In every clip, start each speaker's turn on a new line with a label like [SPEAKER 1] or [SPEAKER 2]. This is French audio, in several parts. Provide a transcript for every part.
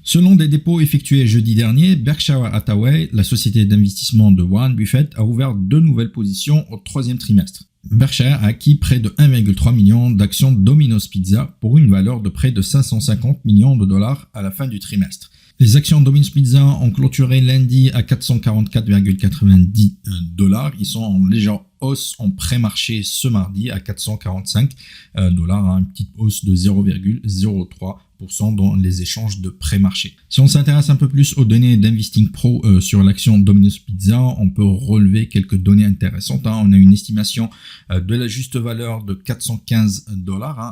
[SPEAKER 1] Selon des dépôts effectués jeudi dernier, Berkshire Hathaway, la société d'investissement de Warren Buffett, a ouvert 2 nouvelles positions au troisième trimestre. Berkshire a acquis près de 1,3 million d'actions Domino's Pizza pour une valeur de près de 550 millions de dollars à la fin du trimestre. Les actions Domino's Pizza ont clôturé lundi à 444,90 $. Ils sont en légère hausse en pré-marché ce mardi à 445 $, une petite hausse de 0,03% dans les échanges de pré-marché. Si on s'intéresse un peu plus aux données d'Investing Pro sur l'action Domino's Pizza, on peut relever quelques données intéressantes. On a une estimation de la juste valeur de 415 $,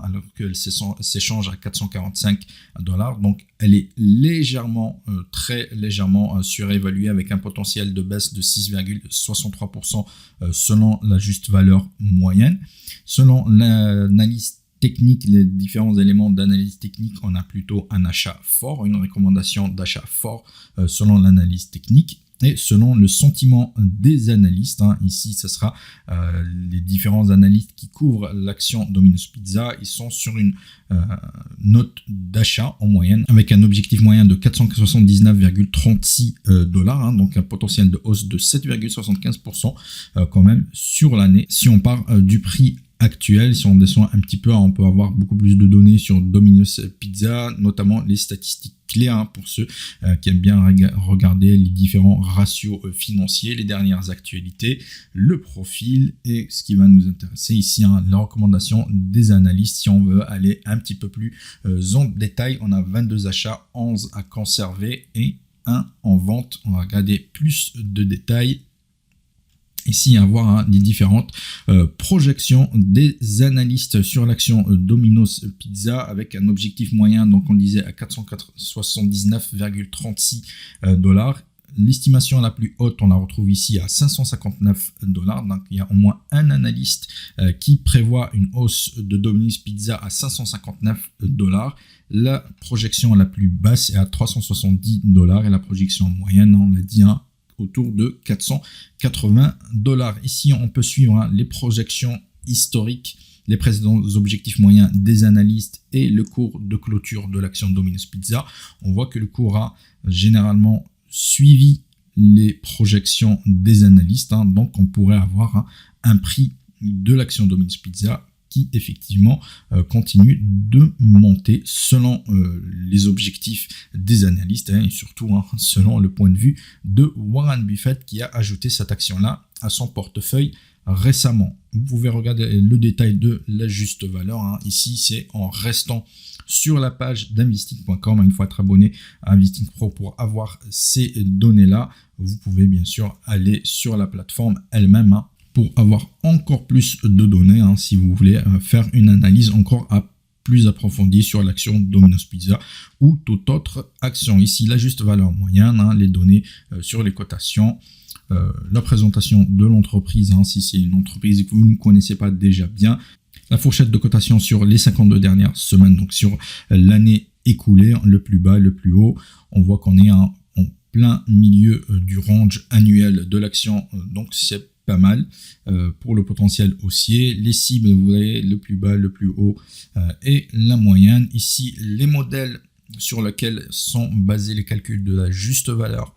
[SPEAKER 1] alors qu'elle s'échange à 445 $. Donc elle est légèrement, très légèrement surévaluée avec un potentiel de baisse de 6,63% selon la juste valeur moyenne. Selon l'analyse technique, les différents éléments d'analyse technique, on a plutôt un achat fort, une recommandation d'achat fort selon l'analyse technique. Et selon le sentiment des analystes, ici ce sera les différents analystes qui couvrent l'action Domino's Pizza, ils sont sur une note d'achat en moyenne avec un objectif moyen de 479,36 $, donc un potentiel de hausse de 7,75% quand même sur l'année. Si on part du prix actuel, si on descend un petit peu, on peut avoir beaucoup plus de données sur Domino's Pizza, notamment les statistiques clés pour ceux qui aiment bien regarder les différents ratios financiers, les dernières actualités, le profil et ce qui va nous intéresser ici, la recommandation des analystes. Si on veut aller un petit peu plus en détail, on a 22 achats, 11 à conserver et 1 en vente. On va regarder plus de détails. Ici, à voir les différentes projections des analystes sur l'action Domino's Pizza avec un objectif moyen, donc on disait à 479,36 $. L'estimation la plus haute, on la retrouve ici à 559 $. Donc il y a au moins un analyste qui prévoit une hausse de Domino's Pizza à 559 $. La projection la plus basse est à 370 $ et la projection moyenne, on l'a dit, autour de 480 $. Ici, on peut suivre les projections historiques, les précédents objectifs moyens des analystes et le cours de clôture de l'action Domino's Pizza. On voit que le cours a généralement suivi les projections des analystes. Donc, on pourrait avoir un prix de l'action Domino's Pizza qui effectivement continue de monter selon les objectifs des analystes et surtout selon le point de vue de Warren Buffett qui a ajouté cette action-là à son portefeuille récemment. Vous pouvez regarder le détail de la juste valeur. Ici, c'est en restant sur la page d'investing.com. Il faut être abonné à Investing Pro pour avoir ces données-là. Vous pouvez bien sûr aller sur la plateforme elle-même pour avoir encore plus de données si vous voulez faire une analyse encore plus approfondie sur l'action Domino's Pizza ou toute autre action. Ici, la juste valeur moyenne, les données sur les cotations, la présentation de l'entreprise, si c'est une entreprise que vous ne connaissez pas déjà bien, la fourchette de cotation sur les 52 dernières semaines, donc sur l'année écoulée, le plus bas, le plus haut. On voit qu'on est en plein milieu du range annuel de l'action, donc c'est pas mal pour le potentiel haussier. Les cibles, vous voyez, le plus bas, le plus haut et la moyenne. Ici, les modèles sur lesquels sont basés les calculs de la juste valeur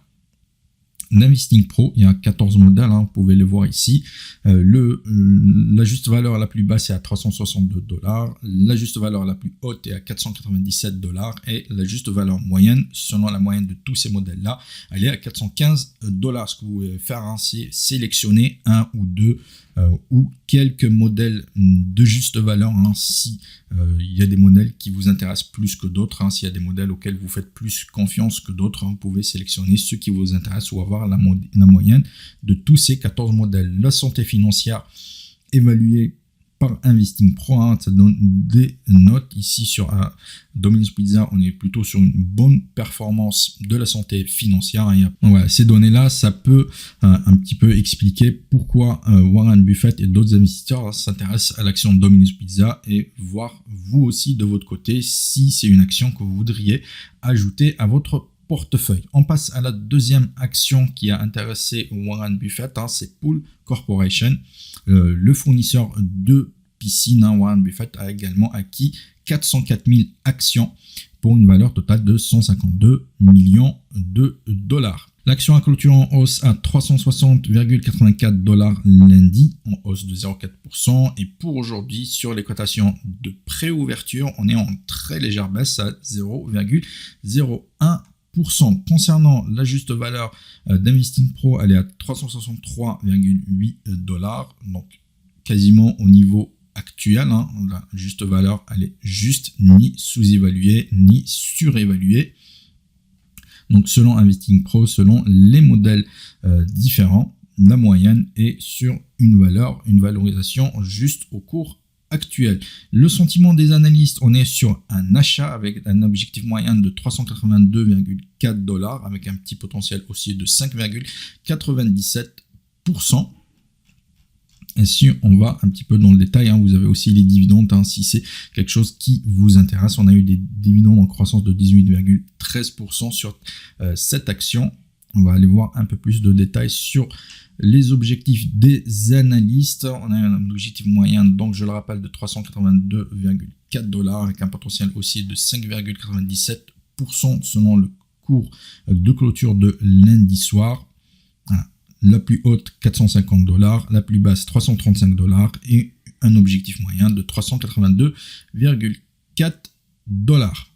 [SPEAKER 1] d'Investing Pro, il y a 14 modèles, vous pouvez les voir ici. La juste valeur la plus basse est à 362 $, la juste valeur la plus haute est à 497 $ et la juste valeur moyenne, selon la moyenne de tous ces modèles-là, elle est à 415 $. Ce que vous pouvez faire, c'est sélectionner un ou deux ou quelques modèles de juste valeur, si il y a des modèles qui vous intéressent plus que d'autres, s'il y a des modèles auxquels vous faites plus confiance que d'autres, vous pouvez sélectionner ceux qui vous intéressent ou avoir la moyenne de tous ces 14 modèles. La santé financière évaluée par Investing Pro, ça donne des notes. Ici sur Domino's Pizza, on est plutôt sur une bonne performance de la santé financière. Voilà, ces données-là, ça peut un petit peu expliquer pourquoi Warren Buffett et d'autres investisseurs s'intéressent à l'action Domino's Pizza et voir vous aussi de votre côté si c'est une action que vous voudriez ajouter à votre portefeuille. On passe à la deuxième action qui a intéressé Warren Buffett, c'est Pool Corporation, le fournisseur de piscine, Warren Buffett a également acquis 404 000 actions pour une valeur totale de 152 millions de dollars. L'action a clôturé en hausse à 360,84 dollars lundi, en hausse de 0,4%. Et pour aujourd'hui, sur les cotations de préouverture, on est en très légère baisse à 0,01%. Concernant la juste valeur d'Investing Pro, elle est à 363,8 dollars, donc quasiment au niveau actuel. La juste valeur, elle est juste, ni sous-évaluée, ni surévaluée. Donc selon Investing Pro, selon les modèles différents, la moyenne est sur une valorisation juste au cours actuel. Le sentiment des analystes, on est sur un achat avec un objectif moyen de 382,4 dollars avec un petit potentiel haussier de 5,97%. Et si on va un petit peu dans le détail, vous avez aussi les dividendes, si c'est quelque chose qui vous intéresse. On a eu des dividendes en croissance de 18,13% sur cette action. On va aller voir un peu plus de détails sur les objectifs des analystes. On a un objectif moyen, donc je le rappelle, de 382,4 dollars avec un potentiel haussier de 5,97% selon le cours de clôture de lundi soir. Voilà. La plus haute 450 dollars, la plus basse 335 dollars et un objectif moyen de 382,4 dollars.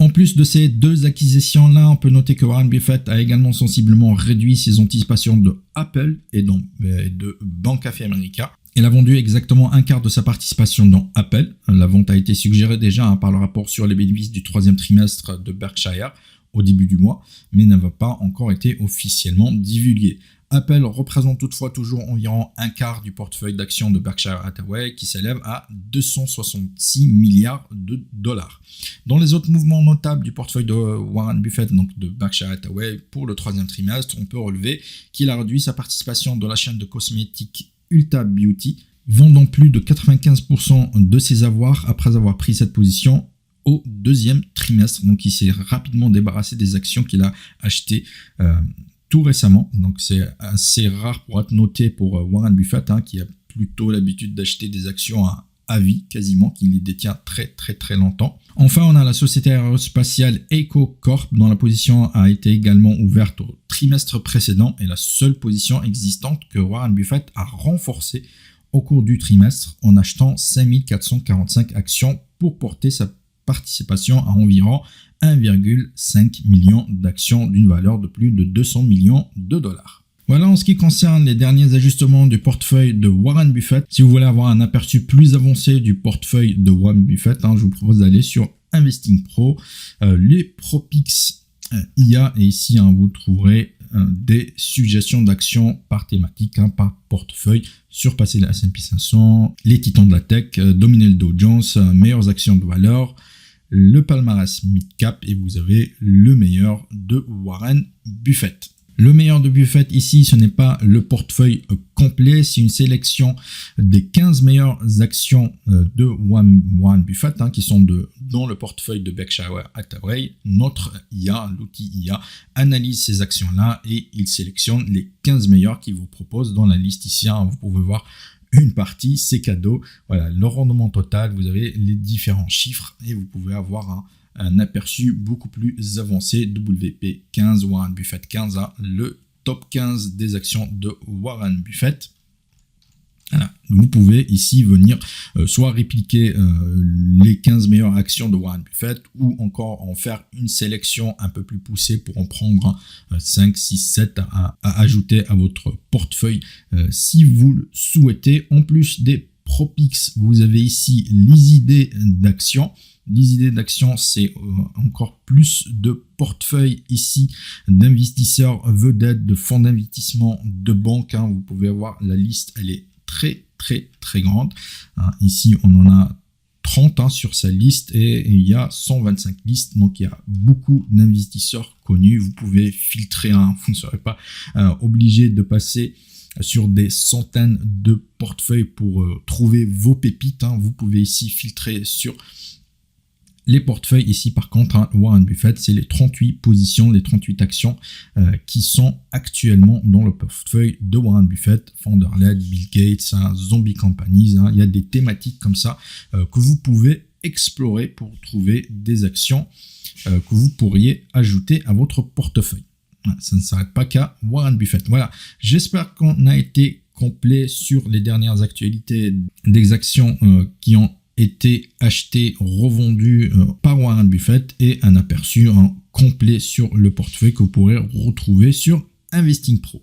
[SPEAKER 1] En plus de ces deux acquisitions-là, on peut noter que Warren Buffett a également sensiblement réduit ses anticipations de Apple et de Bank of America. Il a vendu exactement un quart de sa participation dans Apple. La vente a été suggérée déjà par le rapport sur les bénéfices du troisième trimestre de Berkshire au début du mois, mais n'avait pas encore été officiellement divulguée. Apple représente toutefois toujours environ un quart du portefeuille d'actions de Berkshire Hathaway qui s'élève à 266 milliards de dollars. Dans les autres mouvements notables du portefeuille de Warren Buffett, donc de Berkshire Hathaway, pour le troisième trimestre, on peut relever qu'il a réduit sa participation dans la chaîne de cosmétiques Ulta Beauty, vendant plus de 95% de ses avoirs après avoir pris cette position au deuxième trimestre. Donc il s'est rapidement débarrassé des actions qu'il a achetées tout récemment. Donc c'est assez rare pour être noté pour Warren Buffett, qui a plutôt l'habitude d'acheter des actions à vie, quasiment, qu'il les détient très très très longtemps. Enfin, on a la société aérospatiale EcoCorp, dont la position a été également ouverte au trimestre précédent et la seule position existante que Warren Buffett a renforcée au cours du trimestre en achetant 5445 actions pour porter sa participation à environ 1,5 million d'actions d'une valeur de plus de 200 millions de dollars. Voilà en ce qui concerne les derniers ajustements du portefeuille de Warren Buffett. Si vous voulez avoir un aperçu plus avancé du portefeuille de Warren Buffett, je vous propose d'aller sur Investing Pro, les Propix IA, et ici vous trouverez des suggestions d'actions par thématique, par portefeuille, surpasser la S&P 500, les titans de la tech, dominer le Dow Jones, meilleures actions de valeur, le palmarès mid-cap, et vous avez le meilleur de Warren Buffett. Le meilleur de Buffett ici, ce n'est pas le portefeuille complet, c'est une sélection des 15 meilleures actions de Warren Buffett qui sont dans le portefeuille de Berkshire Hathaway. Notre IA, l'outil IA, analyse ces actions-là et il sélectionne les 15 meilleures qu'il vous propose dans la liste ici. Vous pouvez voir une partie, c'est cadeau. Voilà, le rendement total, vous avez les différents chiffres et vous pouvez avoir un aperçu beaucoup plus avancé. WP15, Warren Buffett 15, le top 15 des actions de Warren Buffett. Voilà. Vous pouvez ici venir soit répliquer les 15 meilleures actions de Warren Buffett ou encore en faire une sélection un peu plus poussée pour en prendre 5, 6, 7 à ajouter à votre portefeuille si vous le souhaitez. En plus des Propix, vous avez ici les idées d'actions. Les idées d'actions, c'est encore plus de portefeuilles ici d'investisseurs vedettes, de fonds d'investissement, de banques. Vous pouvez avoir la liste, elle est très très très grande. Ici, on en a 30 sur sa liste et il y a 125 listes. Donc, il y a beaucoup d'investisseurs connus. Vous pouvez filtrer, vous ne serez pas obligé de passer sur des centaines de portefeuilles pour trouver vos pépites. Vous pouvez ici filtrer sur Les portefeuilles ici par contre, hein, Warren Buffett, c'est les 38 positions, les 38 actions qui sont actuellement dans le portefeuille de Warren Buffett, founder-led, Bill Gates, hein, Zombie Companies, hein, il y a des thématiques comme ça que vous pouvez explorer pour trouver des actions que vous pourriez ajouter à votre portefeuille. Ça ne s'arrête pas qu'à Warren Buffett. Voilà, j'espère qu'on a été complet sur les dernières actualités des actions qui ont été achetées, revendues par Warren Buffett et un aperçu complet sur le portefeuille que vous pourrez retrouver sur Investing Pro.